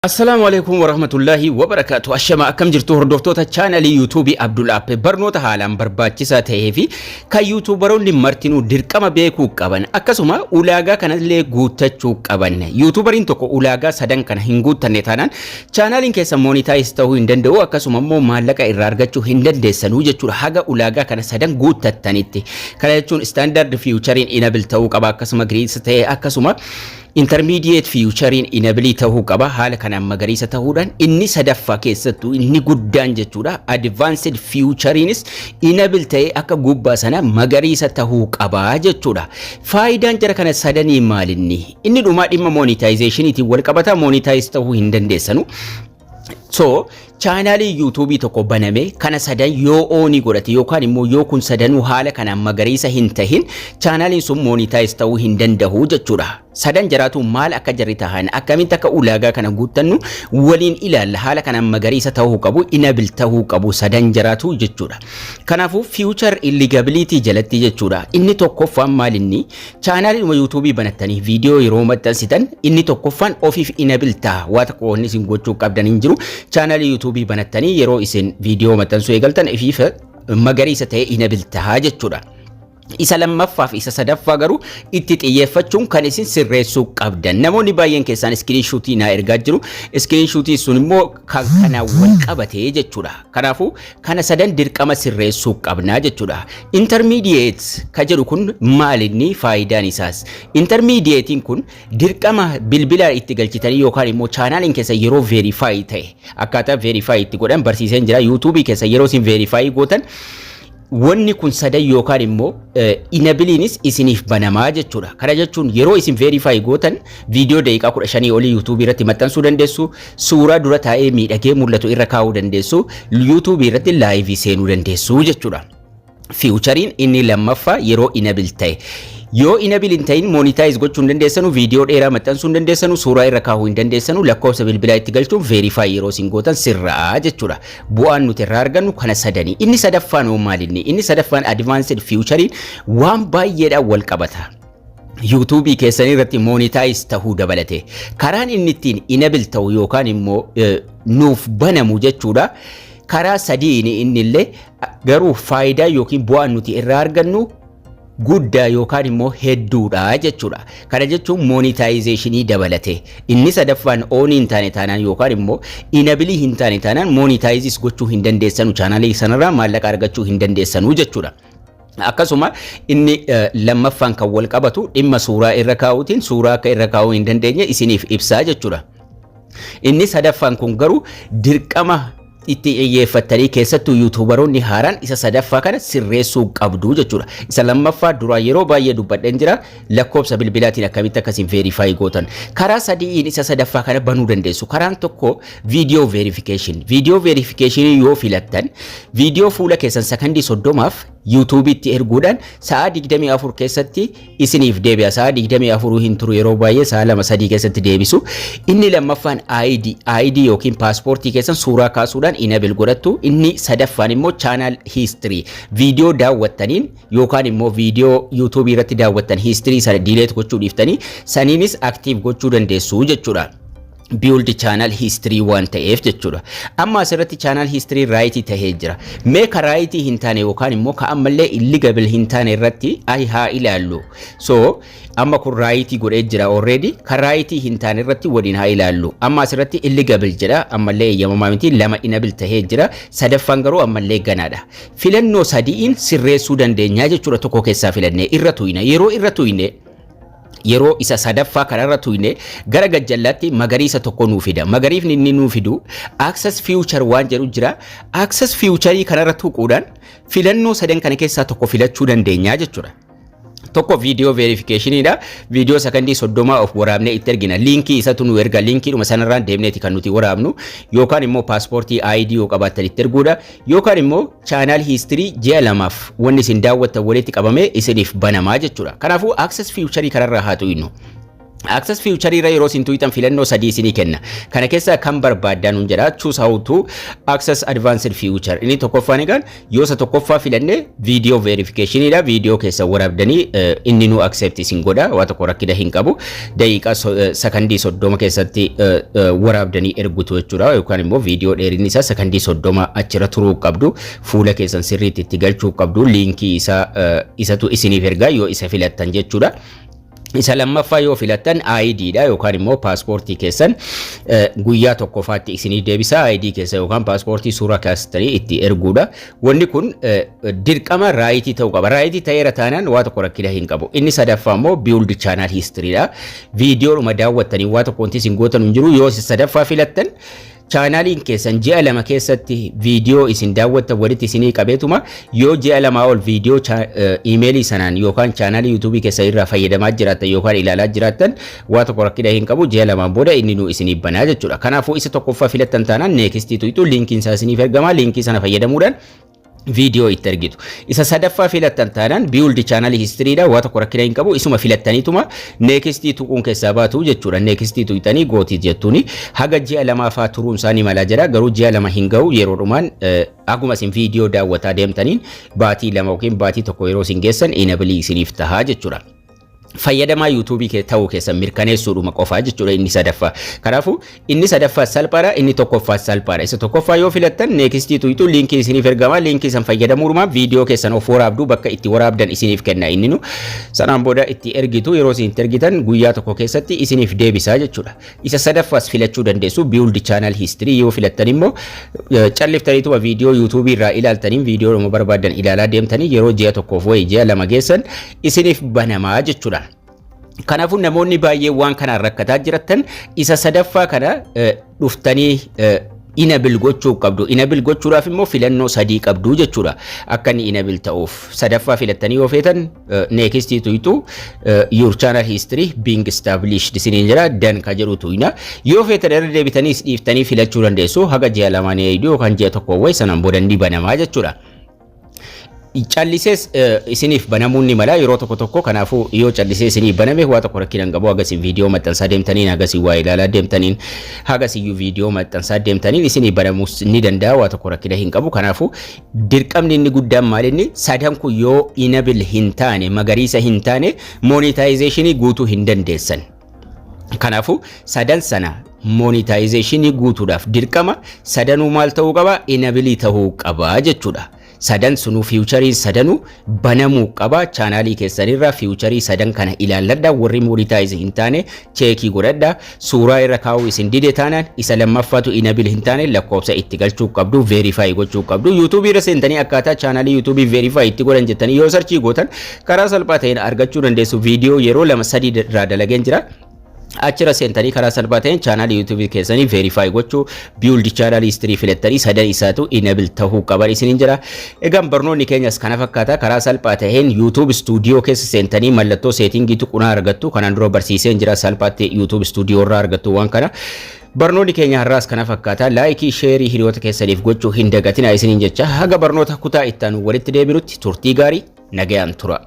Assalamualaikum warahmatullahi wabarakatuh. Ashama akkam jirtu hordoftoota chaanalii YouTube Abdul App barnoota haalaan barbaachisaa ta'ee fi kan YouTuberoonni martinuu dirqama beekuu qaban akkasuma ulaagaa kanallee guuttachuu qaban. YouTuberiin tokko ulaagaa sadan kana hin guuttanne taanaan chaanaliin keessa monetize ta'uu hin danda'u akkasuma immoo maallaqa irraa argachuu hin dandeessanu jechuudha. Haga ulaagaa kana sadan guuttattanitti. Kana jechuun standard featurein enable ta'uu qaba akkasuma grease ta'e akkasuma intermediate featurein enable ta'uu qaba. Haala kanaan magariisa ta'uudhaan inni sadaffaa keessattuu inni guddaan jechuudha. Advanced featureinis enable ta'ee akka gubbaa sana magariisa ta'uu qaba jechuudha. Faayidaan jara kana sadanii maalinni? Inni dhumaa dhimma monetization'itiin wal qabata. Monetize ta'uu hin dandeessanu. So chaanalii YouTube tokko baname kana sadan yoo ooni godhate yookaan immoo yoo kun sadanuu haala kanaan magariisa hin tahin chaanaliin sun monetize ta'uu hin danda'u jechuudha. Sadan jaraatu maal akka jarri tahan akkamitti akka ulaagaa kana guuttannu waliin ilaalla. Haala kanaan magariisa ta'uu qabu, enable ta'uu qabu sadan jaraatu jechuudha. Kanaafuu future eligibility jalatti jechuudha. Inni tokkoffaan maalinni chaanalii YouTube banattanii viidiyoo yeroo maxxansitan inni tokkoffaan ofiif enable ta'a. Waa tokko wanni isin gochuu qabdan hin jiru. Chaanalii YouTube banattanii yeroo isin viidiyoo maxxansuu eegaltan ifiif magariisa ta'e enable ta'a jechuudha. Isa lammaffaaf isa sadaffaa garuu itti xiyyeeffachuun kan isin sirreessuu qabdan. Namoonni baay'een keessaan screenshotii naa ergaa jiru. Screenshotii sun immoo kan kana wal qabatee jechuudha. Kanaafuu kana sadan dirqama sirreessuu qabnaa jechuudha. Intermediate ka jedhu kun maalinni faayidaan isaas? Intermediatein kun dirqama bilbila itti galchitanii yookaan immoo chaanaliin keessa yeroo verify ta'e akkaataa verify itti godhan barsiiseen jira. YouTube keessa yeroo isin verify gootan wanni kun sadan yookaan immoo enableinis isiniif banamaa jechuudha. Kana jechuun yeroo isin verify gootan viidiyoo daqiiqaa 15 olii YouTube irratti maxxansuu dandeessu, suuraa dura taa'ee miidhagee mul'atu irra kaa'uu dandeessu, YouTube irratti live seenuu dandeessu jechuudha. Featurein inni lammaffaa yeroo enable ta'e. Yoo enable hin ta'in monetize gochuu hin dandeessanu, viidiyoo dheeraa maxxansuu hin dandeessanu, suuraa irra kaa'uu hin dandeessanu, lakkoofsa bilbilaa itti galchuun verify yeroo isin gootan sirraa jechuudha. Bu'aan nuti irraa argannu kana sadanii. Inni sadaffaan hoo maalinni? Inni sadaffaan advanced featurein waan baay'eedhaan wal qabata. YouTube keessanii irratti monetize ta'uu dabalate. Karaan inni ittiin enable ta'u yookaan immoo nuuf banamu jechuudha. Karaa sadiin inni illee garuu faayidaa yookiin bu'aan nuti irraa argannu guddaa yookaan immoo hedduudha jechuudha. Kana jechuun monetizationii dabalate. Inni sadaffaan oon hin taane taanaan yookaan immoo enable hin taane taanaan monetizes gochuu hin dandeessanu, chaanalii sanarraa maallaqa argachuu hin dandeessanu jechuudha. Akkasuma inni lammaffaan kan wal qabatu dhimma suuraa irra kaa'uutiin suuraa akka irra kaa'uu hin dandeenye isiniif ibsaa jechuudha. Inni sadaffaan kun garuu dirqama itti xiyyeeffattanii keessattuu YouTuberoonni haaraan isa sadaffaa kana sirreessuu qabdu jechuudha. Isa lammaffaa duraa yeroo baay'ee dubbadheen jira, lakkoofsa bilbilaatiin akkamitti akkasiin verify gootan. Karaa sadiin isa sadaffaa kana banuu dandeessu. Karaan tokko video verification. Video verification yoo filattan viidiyoo fuula keessan sakandii 30f YouTube itti erguudhaan sa'a 24 keessatti isiniif deebi'a. Sa'a 24 hin turu yeroo baay'ee sa'a 2-3 keessatti deebisu. Inni lammaffaan ID yookiin paaspoortii keessan suuraa kaasuudhaan enable godhattu. Inni sadaffaan immoo channel history. Viidiyoo daawwattaniin yookaan immoo viidiyoo YouTube irratti daawwattan history sana delete gochuu dhiiftanii saniinis active gochuu dandeessu jechuudha. Build channel history waan ta'eef jechuudha. Amma asirratti channel history right ta'ee jira. Mee ka right hin taane yookaan immoo ka ammallee illegal hin taane irratti haa ilaallu. So amma kun right godhee jira already. Ka right hin taane irratti waliin haa ilaallu. Amma asirratti illegal jedha ammallee eeyyamamaa miti, lama enable ta'ee jira. Sadaffaan garuu ammallee ganaadha. Filannoo sadiin sirreessuu dandeenya jechuudha. Tokko keessaa filannee irra tuyna. Yeroo irra tuyne yeroo isa sadaffaa kanarra tuyne gara gajjallaatti magariisa tokko nuu fida. Magariifni inni nuu fidu access feature waan jedhu jira. Access featureii kanarra tuquudhaan filannoo sadan kana keessaa tokko filachuu dandeenya jechuudha. Tokko video verificationidha. Video sakandii 30 of waraabnee itti ergina. Linkii isatu nu erga. Linkii dhuma sanarraan deemneeti kan nuti waraabnu. Yookaan immoo paaspoortii ID yoo qabaattan itti erguudha. Yookaan immoo channel history ji'a lamaaf wanni isin daawwattan walitti qabamee isiniif banamaa jechuudha. Kanaafuu access featureii kanarraa haa tuynu. Access feature irra yeroo isin tuwitan filannoo sadii isinii kenna. Kana keessa kan barbaaddan hun jedha choose how to access advanced feature. Inni tokkoffaan egaan yoo isa tokkoffaa filannee video verification ida video keessa waraabdanii inni nu accept isin godha waa tokko rakkina hin qabu. Daqiiqaa sakandii 30 keessatti waraabdanii ergutu jechuudha yookaan immoo video dheerinni isaa sakandii 30 achira turuu qabdu fuula keessan sirriitti itti galchuu qabdu linkii isaa isatu isiniif ergaa yoo isa filattan jechuudha. Isa lammaffaa yoo filattan ID dha yookaan immoo paaspoortii keessan guyyaa tokkoffaatti isinii deebisa ID keessa yookaan paaspoortii suuraa kaastanii itti erguudha. Wanni kun dirqama raayitii ta'uu qaba. Raayitii ta'eera taanaan waa tokko rakkina hin qabu. Inni sadaffaa immoo build channel history dha. Viidiyoodhuma daawwattanii waa tokko wanti isin gootan hin jiru yoo sadaffaa filattan chaanaliin keessan ji'a lama keessatti viidiyoo isin daawwattan walitti isinii qabeetuma yoo ji'a lama ol viidiyoo iimeelii sanaan yookaan chaanalii yuutuubii keessan irraa fayyadamaa jiraattan yookaan ilaalaa jiraattan waa tokko rakkina hin qabu ji'a lamaan booda inni nu isinii banaa jechuudha. Kanaafuu isa tokkoffaa filattan taanaan neekistii tuyitu liinkiin isaa isiniif ergama liinkii sana fayyadamuudhaan video itti ergitu. Isa sadaffaa filattan taanaan build channel history dha waa tokko rakkina hin qabu isuma filattaniituma next tuquun keessaa baatu jechuudha. Next tuyitanii gootii jettuuni haga ji'a lamaafaa turuun isaanii mala jedha garuu ji'a lama hin ga'u yeroodhumaan akkuma isin video daawwataa deemtaniin baatii lama yookiin baatii tokko yeroo isin geessan enable isiniif tahaa jechuudha. Fayyadamaa YouTube ta'uu keessan mirkaneessuudhuma qofaa jechuudha inni sadaffaa. Kanaafuu inni sadaffaa salphaadha inni tokkoffaa salphaadha. Isa tokkoffaa yoo filattan next tuyitu linkii isiniif ergama linkii san fayyadamuudhuma video keessan of waraabduu bakka itti waraabdan isiniif kenna inni nu sanaan booda itti ergitu yeroo isin ergitan guyyaa tokko keessatti isiniif deebisaa jechuudha. Isa sadaffaas filachuu dandeessu build channel history yoo filattan immoo calliftaniituma video YouTube irraa ilaaltaniin video dhuma barbaadan ilaalaa deemtanii yeroo ji'a tokkoof wayi ji'a lama geessan isiniif banamaa jechuudha. Kanaafuu namoonni baay'ee waan kanaan rakkataa jiratan isa sadaffaa kana dhuftanii enable gochuu qabdu. Enable gochuudhaaf immoo filannoo sadii qabdu jechuudha. Akka inni enable ta'uuf sadaffaa filattanii yoo feetan next tuyitu your channel history being established isiniin jira dan ka jedhu tuyina. Yoo feetan irra deebitanii dhiiftanii filachuu dandeessu haga ji'a lamaan yookaan ji'a tokko wayi sanaan booda ni banamaa jechuudha. Callisees isiniif banamuun ni mala yeroo tokko tokko kanaafuu yoo callisee isiniif baname waa tokko rakkina hin qabu hagasiin viidiyoo maxxansaa deemtaniin hagasiin waa ilaalaa deemtaniin hagasiyyuu viidiyoo maxxansaa deemtaniin isiniif banamuus ni danda'a waa tokko rakkina hin qabu. Kanaafuu dirqamni inni guddaan maalinni sadan kun yoo enable hin taane magariisa hin taane monetization guutuu hin dandeessan. Kanaafuu sadan sana monetization guutuudhaaf dirqama sadanuu maal ta'uu qaba enable ta'uu qaba jechuudha. Sadan sunu featurein sadanu banamuu qaba chaanalii keessanirra featurii sadan kana ilaalladha warri monetize hin taane cheekii godhadha suuraa irra kaa'uu isin dide taanaan isa lammaffaatu enable hin taane lakkoofsa itti galchuu qabdu verify gochuu qabdu. YouTube irra seentanii akkaataa chaanalii YouTube verify itti godhan jettanii yoo search gootan karaa salphaa ta'een argachuu dandeessu. Viidiyoo yeroo 2-3 irraa dalageen jira. Achira seentanii karaa salphaa ta'een chaanalii YouTube keessanii verify gochuu build channel history filattanii sadan isaatu enable ta'uu qaban isiniin jira. Egaan barnoonni keenyas kana fakkaata karaa salphaa ta'een YouTube studio keessa seentanii mallattoo settingii tuqunaa argattu kanaan dura barsiiseen jira salphaatti YouTube studio irraa argattu waan kana. Barnoonni keenya har'aas kana fakkaata laayikii sheerii hiriyoota keessaniif gochuu hin dagatinaa isiniin jecha haga barnoota kutaa itti aanu walitti deebinutti turtii gaarii nagayaan tura.